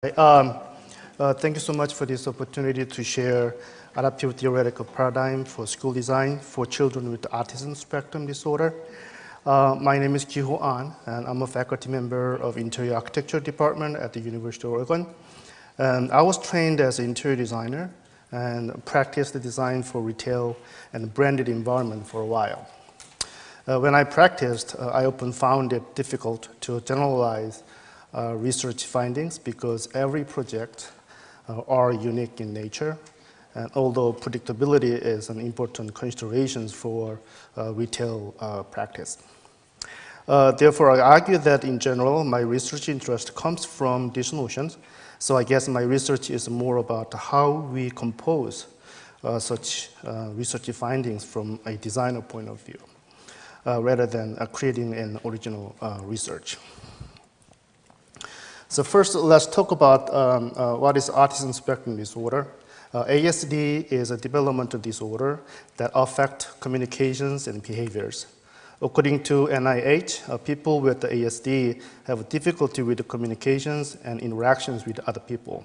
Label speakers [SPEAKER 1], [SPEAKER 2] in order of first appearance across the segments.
[SPEAKER 1] Thank you so much for this opportunity to share adaptive theoretical paradigm for school design for children with autism spectrum disorder. My name is ANFA Ahn, and I'm a faculty member of Interior Architecture Department at the University of Oregon. And I was trained as an interior designer and practiced the design for retail and branded environment for a while. When I practiced, I often found it difficult to generalize research findings because every project are unique in nature, and although predictability is an important consideration for retail practice. Therefore, I argue that in general, my research interest comes from these notions. So I guess my research is more about how we compose such research findings from a designer point of view, rather than creating an original research. So first, let's talk about what is autism spectrum disorder. ASD is a developmental disorder that affects communications and behaviors. According to NIH, people with ASD have difficulty with the communications and interactions with other people.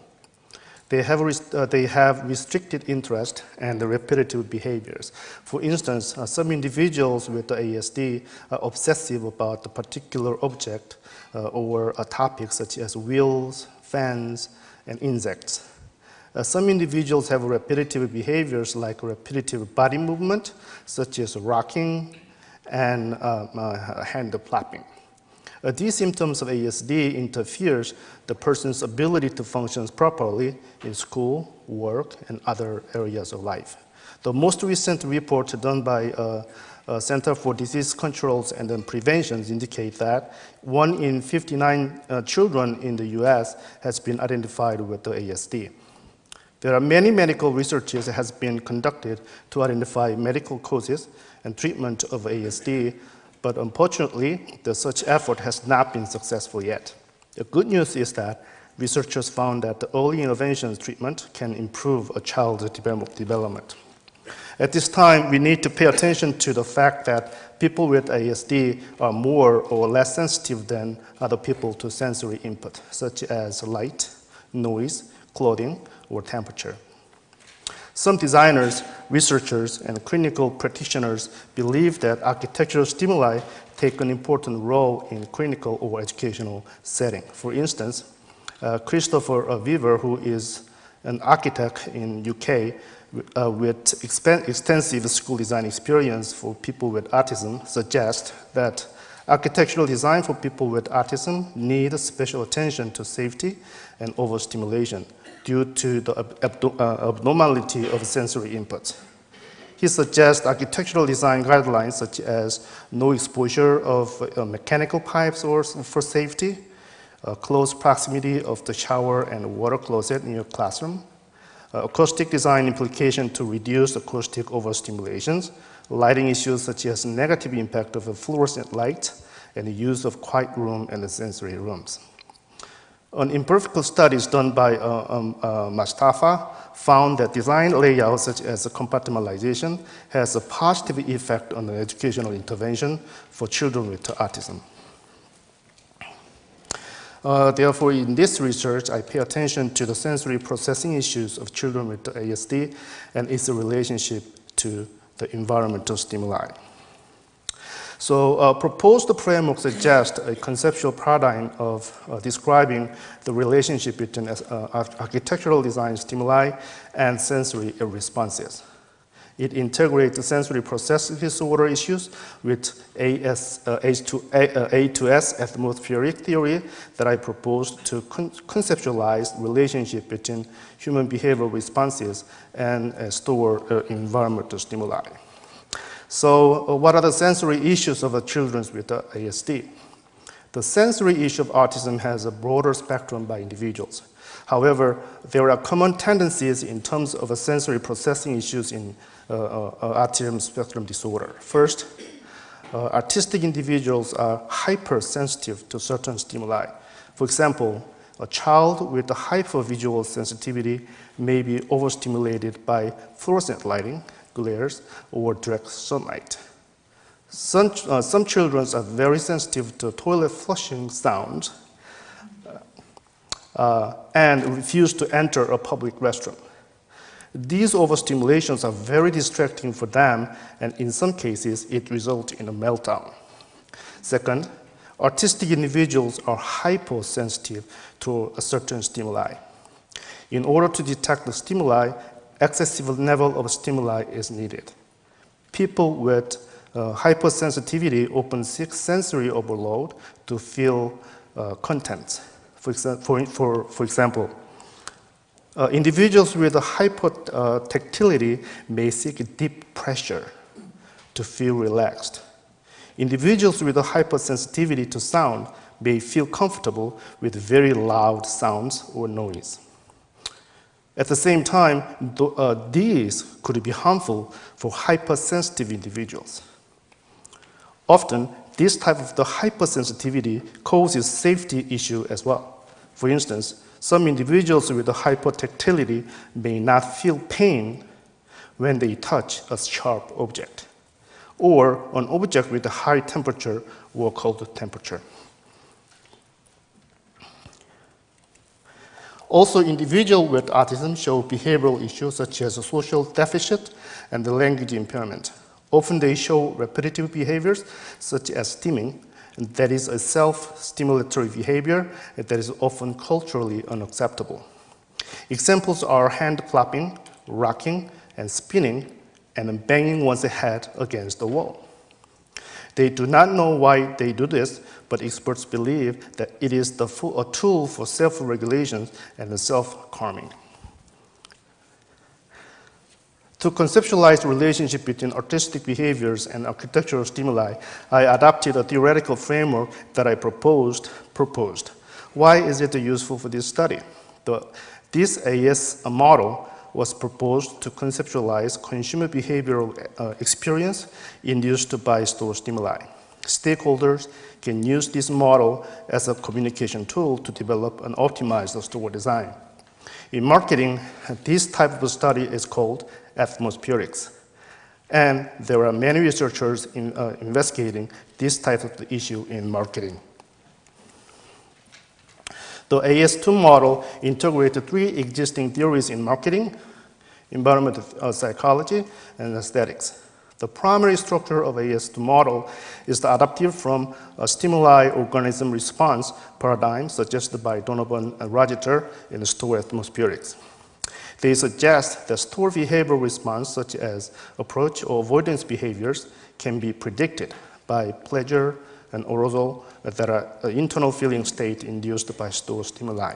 [SPEAKER 1] They have restricted interest and repetitive behaviors. For instance, some individuals with ASD are obsessive about a particular object or a topic such as wheels, fans, and insects. Some individuals have repetitive behaviors like repetitive body movement, such as rocking and hand flapping. These symptoms of ASD interferes the person's ability to function properly in school, work, and other areas of life. The most recent report done by Center for Disease Controls and Prevention indicate that 1 in 59 children in the US has been identified with the ASD. There are many medical researches that has been conducted to identify medical causes and treatment of ASD, but unfortunately, such effort has not been successful yet. The good news is that researchers found that the early intervention treatment can improve a child's development. At this time, we need to pay attention to the fact that people with ASD are more or less sensitive than other people to sensory input, such as light, noise, clothing, or temperature. Some designers, researchers, and clinical practitioners believe that architectural stimuli take an important role in clinical or educational setting. For instance, Christopher Weaver, who is an architect in UK with extensive school design experience for people with autism, suggests that architectural design for people with autism needs special attention to safety and overstimulation due to the abnormality of sensory inputs. He suggests architectural design guidelines such as no exposure of mechanical pipes or for safety, close proximity of the shower and water closet in your classroom, acoustic design implication to reduce acoustic overstimulations, lighting issues such as negative impact of a fluorescent light, and the use of quiet room and the sensory rooms. An empirical studies done by Mustafa found that design layout such as compartmentalization has a positive effect on the educational intervention for children with autism. Therefore, in this research, I pay attention to the sensory processing issues of children with ASD and its relationship to the environmental stimuli. So proposed framework suggests a conceptual paradigm of describing the relationship between architectural design stimuli and sensory responses. It integrates the sensory processing disorder issues with A2S atmospheric theory that I proposed to conceptualize relationship between human behavioral responses and store environmental stimuli. So what are the sensory issues of the children with ASD? The sensory issue of autism has a broader spectrum by individuals. However, there are common tendencies in terms of sensory processing issues in autism spectrum disorder. First, autistic individuals are hypersensitive to certain stimuli. For example, a child with a hypervisual sensitivity may be overstimulated by fluorescent lighting, glares, or direct sunlight. Some children are very sensitive to toilet flushing sounds. and refuse to enter a public restroom. These overstimulations are very distracting for them, and in some cases, it results in a meltdown. Second, autistic individuals are hypersensitive to a certain stimuli. In order to detect the stimuli, excessive level of stimuli is needed. People with hypersensitivity often seek sensory overload to feel contents. For example, individuals with a hypertactility may seek deep pressure to feel relaxed. Individuals with a hypersensitivity to sound may feel comfortable with very loud sounds or noise. At the same time, these could be harmful for hypersensitive individuals. Often, this type of the hypersensitivity causes safety issue as well. For instance, some individuals with a hypertactility may not feel pain when they touch a sharp object, or an object with a high temperature or cold temperature. Also, individuals with autism show behavioral issues such as a social deficit and the language impairment. Often they show repetitive behaviors such as stimming, and that is a self-stimulatory behavior that is often culturally unacceptable. Examples are hand clapping, rocking, and spinning, and banging one's head against the wall. They do not know why they do this, but experts believe that it is a tool for self-regulation and self-calming. To conceptualize the relationship between artistic behaviors and architectural stimuli, I adopted a theoretical framework that I proposed. Why is it useful for this study? This AS model was proposed to conceptualize consumer behavioral experience induced by store stimuli. Stakeholders can use this model as a communication tool to develop and optimize the store design. In marketing, this type of study is called atmospherics. And there are many researchers investigating this type of issue in marketing. The AS2 model integrated 3 existing theories in marketing: environmental psychology and aesthetics. The primary structure of AS2 model is the adaptive from a stimuli-organism response paradigm suggested by Donovan and Rogeter in store atmospherics. They suggest that store behavioral response, such as approach or avoidance behaviors, can be predicted by pleasure and arousal that are an internal feeling state induced by store stimuli.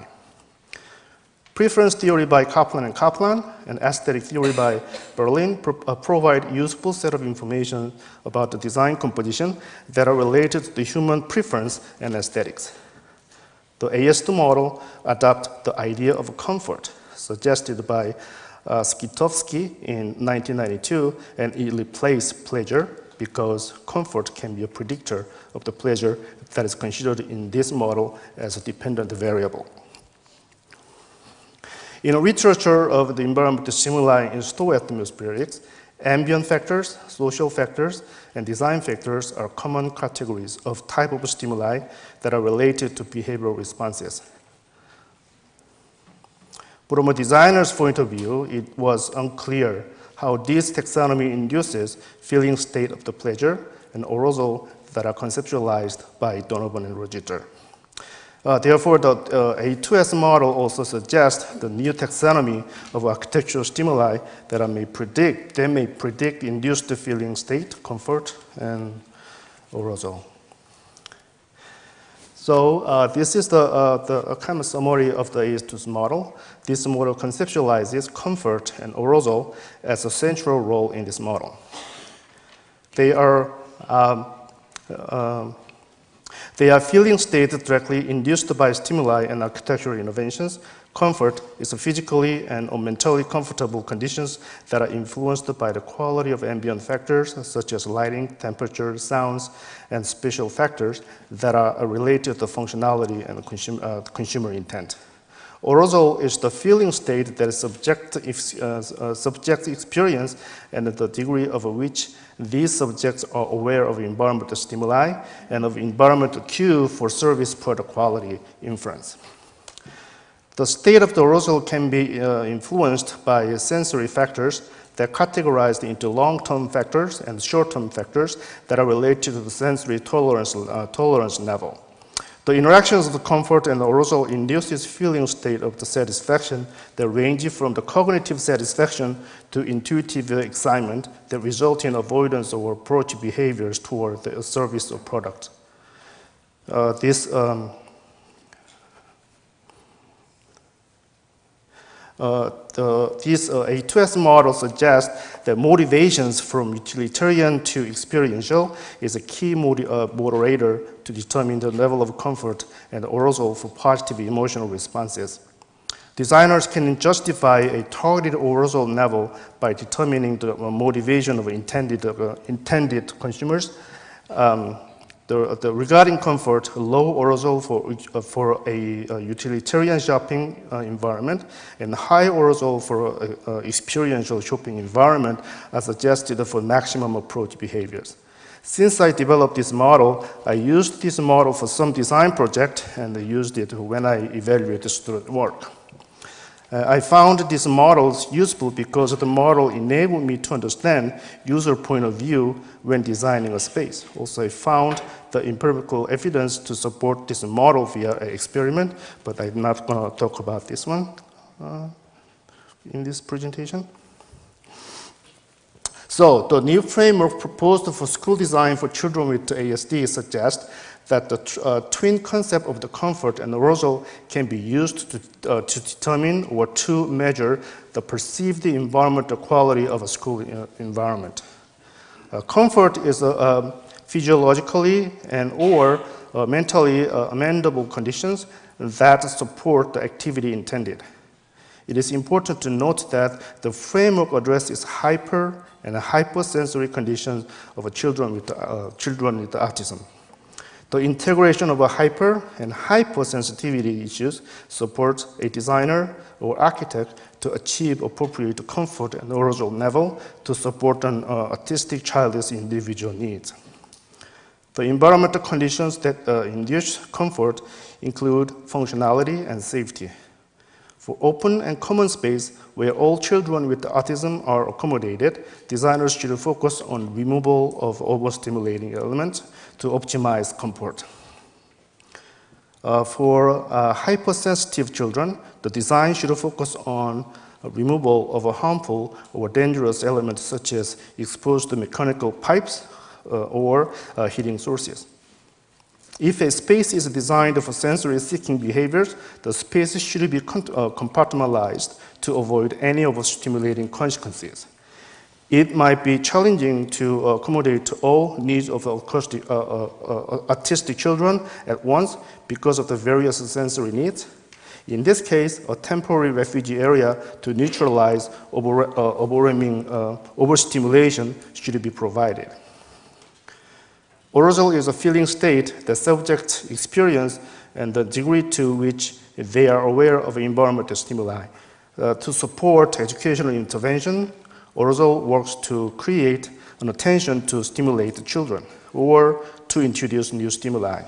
[SPEAKER 1] Preference theory by Kaplan and Kaplan and aesthetic theory by Berlin provide useful set of information about the design composition that are related to the human preference and aesthetics. The AS2 model adopts the idea of comfort suggested by Skitovsky in 1992, and it replaced pleasure because comfort can be a predictor of the pleasure that is considered in this model as a dependent variable. In a literature of the environmental stimuli in store atmospherics, ambient factors, social factors, and design factors are common categories of type of stimuli that are related to behavioral responses. From a designer's point of view, it was unclear how this taxonomy induces feeling state of the pleasure and arousal that are conceptualized by Donovan and Rogeter. Therefore, the A2S model also suggests the new taxonomy of architectural stimuli that may predict induced feeling state, comfort, and arousal. So this is the kind of summary of the AS2 model. This model conceptualizes comfort and arousal as a central role in this model. They are feeling states directly induced by stimuli and architectural innovations. Comfort is a physically and mentally comfortable conditions that are influenced by the quality of ambient factors such as lighting, temperature, sounds, and spatial factors that are related to functionality and consumer intent. Arousal is the feeling state that is subject experience and the degree of which these subjects are aware of environmental stimuli and of environmental cue for service product quality inference. The state of the arousal can be influenced by sensory factors that are categorized into long-term factors and short-term factors that are related to the sensory tolerance level. The interactions of the comfort and arousal induces feeling state of the satisfaction that range from the cognitive satisfaction to intuitive excitement that result in avoidance or approach behaviors toward the service or product. This A2S model suggests that motivations from utilitarian to experiential is a key moderator to determine the level of comfort and arousal for positive emotional responses. Designers can justify a targeted arousal level by determining the motivation of intended consumers. Regarding comfort, low arousal for a utilitarian shopping environment and high arousal for an experiential shopping environment are suggested for maximum approach behaviors. Since I developed this model, I used this model for some design project and I used it when I evaluated student work. I found these models useful because the model enabled me to understand user point of view when designing a space. Also, I found the empirical evidence to support this model via an experiment, but I'm not going to talk about this one in this presentation. So, the new framework proposed for school design for children with ASD suggests that the twin concept of the comfort and arousal can be used to determine or to measure the perceived environmental quality of a school environment. Comfort is physiologically and or mentally amendable conditions that support the activity intended. It is important to note that the framework addresses hyper and hypersensory conditions of children with autism. The integration of a hyper and hypersensitivity issues supports a designer or architect to achieve appropriate comfort and arousal level to support an autistic child's individual needs. The environmental conditions that induce comfort include functionality and safety. For open and common space where all children with autism are accommodated, designers should focus on removal of overstimulating elements to optimize comfort. For hypersensitive children, the design should focus on removal of a harmful or dangerous elements such as exposed mechanical pipes or heating sources. If a space is designed for sensory-seeking behaviors, the space should be compartmentalized to avoid any overstimulating consequences. It might be challenging to accommodate all needs of autistic children at once because of the various sensory needs. In this case, a temporary refugee area to neutralize overstimulation should be provided. Arousal is a feeling state that subjects experience and the degree to which they are aware of environmental stimuli. To support educational intervention, arousal works to create an attention to stimulate the children or to introduce new stimuli.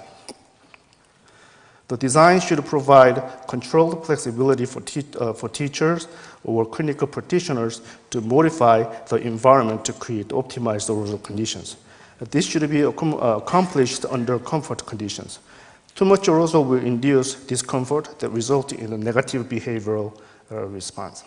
[SPEAKER 1] The design should provide controlled flexibility for teachers or clinical practitioners to modify the environment to create optimized arousal conditions. This should be accomplished under comfort conditions. Too much arousal will induce discomfort that results in a negative behavioral response.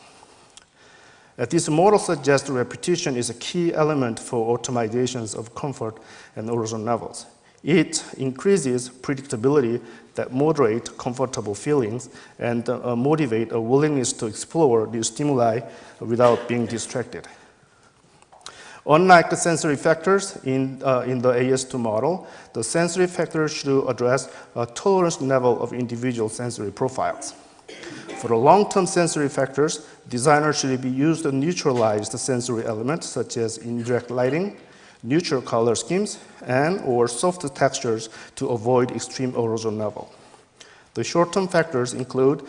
[SPEAKER 1] This model suggests repetition is a key element for optimizations of comfort and arousal levels. It increases predictability that moderate comfortable feelings and motivate a willingness to explore new stimuli without being distracted. Unlike the sensory factors in the AS2 model, the sensory factors should address a tolerance level of individual sensory profiles. For the long-term sensory factors, designers should be used to neutralize the sensory elements such as indirect lighting, neutral color schemes, and or soft textures to avoid extreme arousal level. The short-term factors include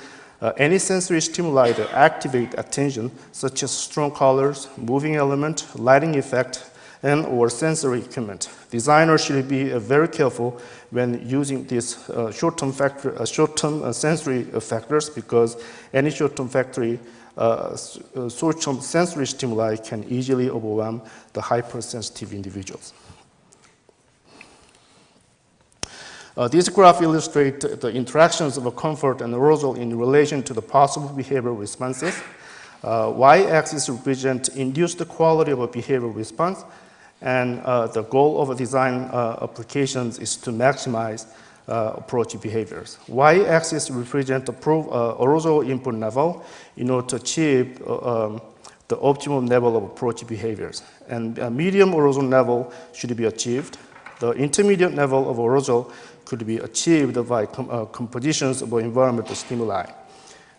[SPEAKER 1] any sensory stimuli that activate attention, such as strong colors, moving element, lighting effect, and or sensory equipment. Designers should be very careful when using these short-term sensory factors, because any short-term sensory stimuli can easily overwhelm the hypersensitive individuals. This graph illustrates the interactions of comfort and arousal in relation to the possible behavioral responses. Y-axis represents induced quality of a behavioral response, and the goal of design applications is to maximize approach behaviors. Y-axis represents the arousal input level in order to achieve the optimum level of approach behaviors. And a medium arousal level should be achieved. The intermediate level of arousal could be achieved by compositions of environmental stimuli.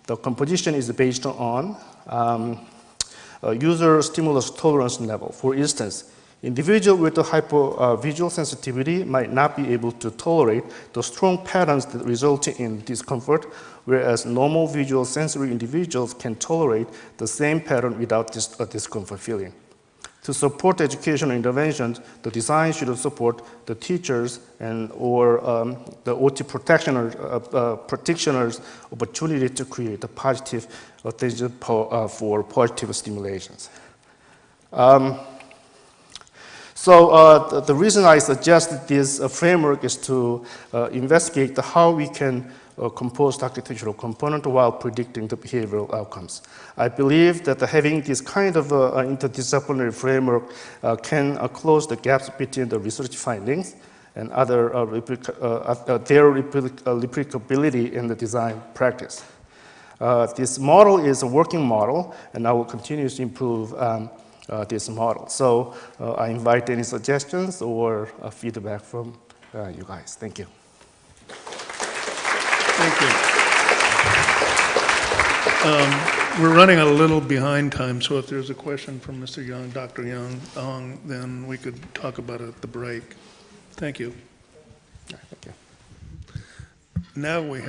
[SPEAKER 1] The composition is based on user stimulus tolerance level. For instance, individuals with a hypervisual sensitivity might not be able to tolerate the strong patterns that result in discomfort, whereas normal visual sensory individuals can tolerate the same pattern without discomfort feeling. To support educational interventions, the design should support the teachers or the OT practitioners' opportunity to create a positive attention for positive stimulations. The reason I suggest this framework is to investigate how we can compose architectural component while predicting the behavioral outcomes. I believe that having this kind of interdisciplinary framework can close the gaps between the research findings and their replicability in the design practice. This model is a working model, and I will continue to improve this model. So I invite any suggestions or feedback from you guys. Thank you.
[SPEAKER 2] Thank you. We're running a little behind time, so if there's a question from Mr. Young, Dr. Young, then we could talk about it at the break. Thank you.
[SPEAKER 1] Thank you.
[SPEAKER 2] Now we have